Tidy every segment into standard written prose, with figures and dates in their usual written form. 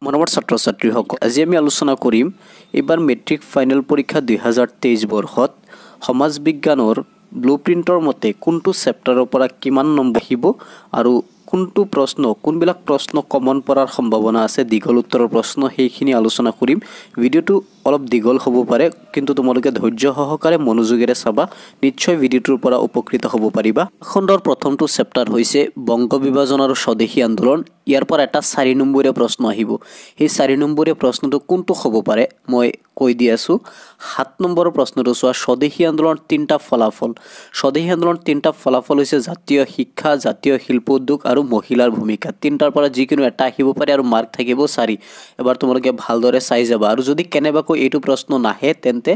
মৰমৰ ছাত্ৰ ছাত্ৰীসকল, আজি আমি আলোচনা কৰিম এইবাৰ মেট্ৰিক ফাইনেল পৰীক্ষা 2023 বৰ্ষত সমাজ বিজ্ঞানৰ ব্লুপ্ৰিণ্টৰ মতে কোনটো চেপ্টাৰৰ পৰা কিমান নম্বৰ আহিব আৰু কোনটো প্ৰশ্ন কোনবিলাক প্ৰশ্ন কমন পৰাৰ সম্ভাৱনা আছে দীঘল উত্তৰৰ প্ৰশ্ন সেইখিনি আলোচনা কৰিম। ভিডিঅ'টো অলপ দীঘল হ'ব পাৰে, কিন্তু তোমালোকে ধৈৰ্য সহকাৰে মনোযোগেৰে চাবা, নিশ্চয় ভিডিঅ'টোৰ পৰা উপকৃত হ'ব পাৰিবা। খণ্ডৰ প্ৰথমটো চেপ্টাৰ হৈছে বংগ বিভাজন আৰু স্বদেশী আন্দোলন। ইয়াৰ পৰা এটা 4 নম্বৰীয়া প্ৰশ্ন আহিব। সেই 4 নম্বৰীয়া প্ৰশ্নটো কোনটো হ'ব পাৰে মই কৈ দি আছোঁ। 7 নম্বৰৰ প্ৰশ্নটো চোৱা, স্বদেশী আন্দোলনৰ 3টা ফলাফল। স্বদেশী আন্দোলনৰ 3টা ফলাফল হৈছে জাতীয় শিক্ষা, জাতীয় শিল্প উদ্যোগ আৰু মহিলাৰ ভূমিকা। 3টাৰ পৰা যিকোনো এটা আহিব পাৰে আৰু মাৰ্ক থাকিব 4। এবাৰ তোমালোকে ভালদৰে চাই যাবা। আৰু যদি কেনেবাকৈ এইটো প্ৰশ্ন নাহে তেন্তে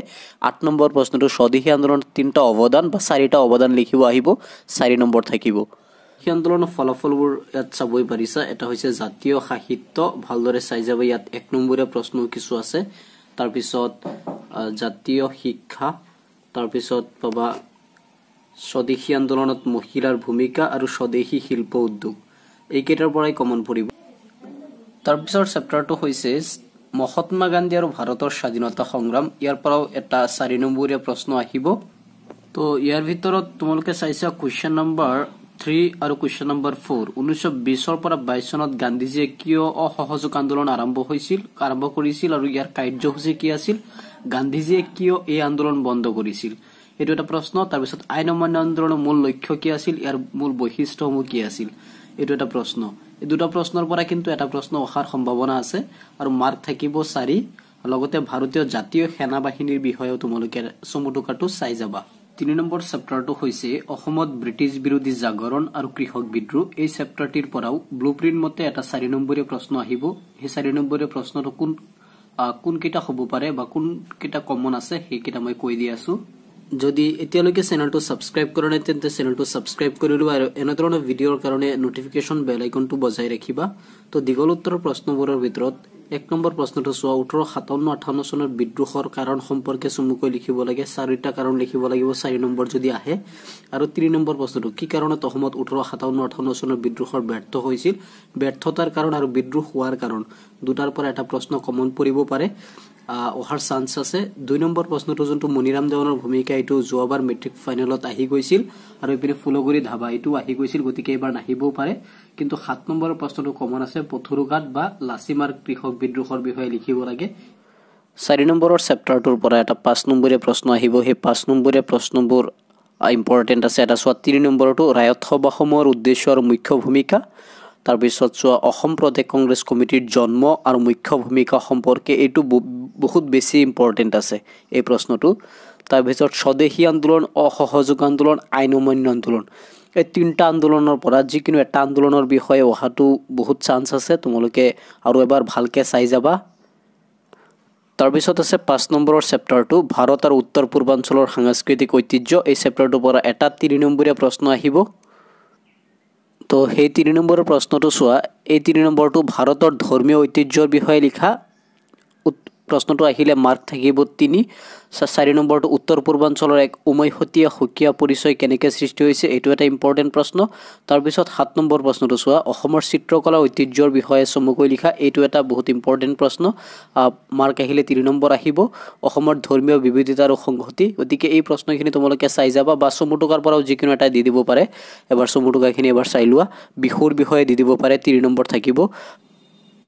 8 নম্বৰ প্ৰশ্নটো স্বদেশী আন্দোলনৰ 3টা অৱদান বা 4টা অৱদান লিখিব আহিব, 4 নম্বৰ থাকিব। সেই আন্দোলনৰ ফলাফলবোৰ ইয়াত চাবই পাৰিছা। এটা হৈছে জাতীয় সাহিত্য, ভালদৰে চাই যাবা, ইয়াত 1 নম্বৰীয়া প্ৰশ্ন কিছু আছে। তাৰপিছত জাতীয় শিক্ষা, তাৰপিছত পাবা স্বদেশী আন্দোলনত মহিলাৰ ভূমিকা আৰু স্বদেশী শিল্প উদ্যোগ, এইকেইটাৰ পৰাই কমন পৰিব। তাৰপিছৰ চেপ্টাৰটো হৈছে মহাত্মা গান্ধী আৰু ভাৰতৰ স্বাধীনতা সংগ্ৰাম। ইয়াৰ পৰাও এটা 4 নম্বৰীয়া প্ৰশ্ন আহিব। তো ইয়াৰ ভিতৰত তোমালোকে চাইছা কুৱেশ্যন নম্বৰ 3 আৰু কুৱেশ্যন নম্বৰ 4। 1920 পৰা 22 চনত গান্ধীজীয়ে কিয় অসহযোগ আন্দোলন আৰম্ভ কৰিছিল আৰু ইয়াৰ কাৰ্যসূচী কি আছিল? গান্ধীজীয়ে কিয় এই আন্দোলন বন্ধ কৰিছিল? এইটো এটা প্ৰশ্ন। তাৰপিছত আইন অমান্য আন্দোলনৰ মূল লক্ষ্য কি আছিল? ইয়াৰ মূল বৈশিষ্ট্যসমূহ কি আছিল? এইটো এটা প্ৰশ্ন। এই দুটা প্ৰশ্নৰ পৰা কিন্তু এটা প্ৰশ্ন অহাৰ সম্ভাৱনা আছে আৰু মাৰ্ক থাকিব 4। লগতে ভাৰতীয় জাতীয় সেনা বাহিনীৰ বিষয়েও তোমালোকে চমু টোকাটো চাই যাবা। 3 নম্বৰ চেপ্টাৰটো হৈছে অসমত ব্ৰিটিছ বিৰোধী জাগৰণ আৰু কৃষক বিদ্ৰোহ। এই চেপ্টাৰটিৰ পৰাও ব্লুপ্ৰিণ্ট মতে এটা 4 নম্বৰীয়া প্ৰশ্ন আহিব। সেই 4 নম্বৰীয়া প্ৰশ্নটো কোনকেইটা হ'ব পাৰে বা কোনকেইটা কমন আছে সেইকেইটা মই কৈ দি আছো। যদি এতিয়ালৈকে চেনেলটো ছাবস্ক্ৰাইব কৰা নাই তেন্তে চেনেলটো ছাবস্ক্ৰাইব কৰি লোৱা আৰু এনেধৰণৰ ভিডিঅ'ৰ কাৰণে নটিফিকেশ্যন বেল আইকনটো বজাই ৰাখিবা। তো দীঘল উত্তৰৰ প্ৰশ্নবোৰৰ ভিতৰত 1 নম্বৰ প্ৰশ্নটো চোৱা, 1857-58 চনৰ বিদ্ৰোহৰ কাৰণ সম্পৰ্কে চমুকৈ লিখিব লাগে। 4টা কাৰণ লিখিব লাগিব 4 নম্বৰ যদি আহে। আৰু 3 নম্বৰ প্ৰশ্নটো কি কাৰণত অসমত 1857-58 চনৰ বিদ্ৰোহৰ ব্যৰ্থ হৈছিল? ব্যৰ্থতাৰ কাৰণ আৰু বিদ্ৰোহ হোৱাৰ কাৰণ, দুটাৰ পৰা এটা প্ৰশ্ন কমন পৰিব পাৰে, অহাৰ চান্স আছে। 2 নম্বৰ প্ৰশ্নটো যোনটো মনিৰাম দেৱানৰ ভূমিকা, এইটো যোৱাবাৰ মেট্ৰিক ফাইনেলত আহি গৈছিল আৰু এইপিনে ফুলগুৰি ধাবা এইটো আহি গৈছিল, গতিকে এইবাৰ নাহিবও পাৰে। কিন্তু 7 নম্বৰৰ প্ৰশ্নটো কমন আছে, পথৰুঘাট বা লাচিমাৰ কৃষক বিদ্ৰোহৰ বিষয়ে লিখিব লাগে। 4 নম্বৰৰ চেপ্টাৰটোৰ পৰা এটা 5 নম্বৰীয়া প্ৰশ্ন আহিব। সেই 5 নম্বৰীয়া প্ৰশ্নবোৰ ইম্পৰ্টেণ্ট আছে। এটা চোৱা 3 নম্বৰটো ৰায়ত সভাসমূহৰ উদ্দেশ্য আৰু মুখ্য ভূমিকা। তাৰপিছত চোৱা অসম প্ৰদেশ কংগ্ৰেছ কমিটিৰ জন্ম আৰু মুখ্য ভূমিকা সম্পৰ্কে, এইটো বহুত বেছি ইম্পৰ্টেণ্ট আছে এই প্ৰশ্নটো। তাৰপিছত স্বদেশী আন্দোলন, অসহযোগ আন্দোলন, আইন অমান্য আন্দোলন, এই 3টা আন্দোলনৰ পৰা যিকোনো এটা আন্দোলনৰ বিষয়ে অহাটো বহুত চান্স আছে, তোমালোকে আৰু এবাৰ ভালকৈ চাই যাবা। তাৰপিছত আছে 5 নম্বৰৰ চেপ্টাৰটো ভাৰত আৰু উত্তৰ পূৰ্বাঞ্চলৰ সাংস্কৃতিক ঐতিহ্য। এই চেপ্টাৰটোৰ পৰা এটা 3 নম্বৰীয়া প্ৰশ্ন আহিব। তো সেই 3 নম্বৰৰ প্ৰশ্নটো চোৱা, এই 3 নম্বৰটো ভাৰতৰ ধৰ্মীয় ঐতিহ্যৰ বিষয়ে লিখা। প্ৰশ্নটো আহিলে মাৰ্ক থাকিব 3। 4 নম্বৰটো উত্তৰ পূৰ্বাঞ্চলৰ এক উমৈহতীয়া সুকীয়া পৰিচয় কেনেকৈ সৃষ্টি হৈছে, এইটো এটা ইম্পৰ্টেণ্ট প্ৰশ্ন। তাৰপিছত 7 নম্বৰ প্ৰশ্নটো চোৱা, অসমৰ চিত্ৰকলা ঐতিহ্যৰ বিষয়ে চমুকৈ লিখা। এইটো এটা বহুত ইম্পৰ্টেণ্ট প্ৰশ্ন, মাৰ্ক আহিলে 3 নম্বৰ আহিব। অসমৰ ধৰ্মীয় বিবিধতা আৰু সংহতি, গতিকে এই প্ৰশ্নখিনি তোমালোকে চাই যাবা বা চমু টোকাৰ পৰাও যিকোনো এটা দি দিব পাৰে। এবাৰ চমু টোকাখিনি এবাৰ চাই লোৱা। বিহুৰ বিষয়ে দি দিব পাৰে, 3 নম্বৰ থাকিব।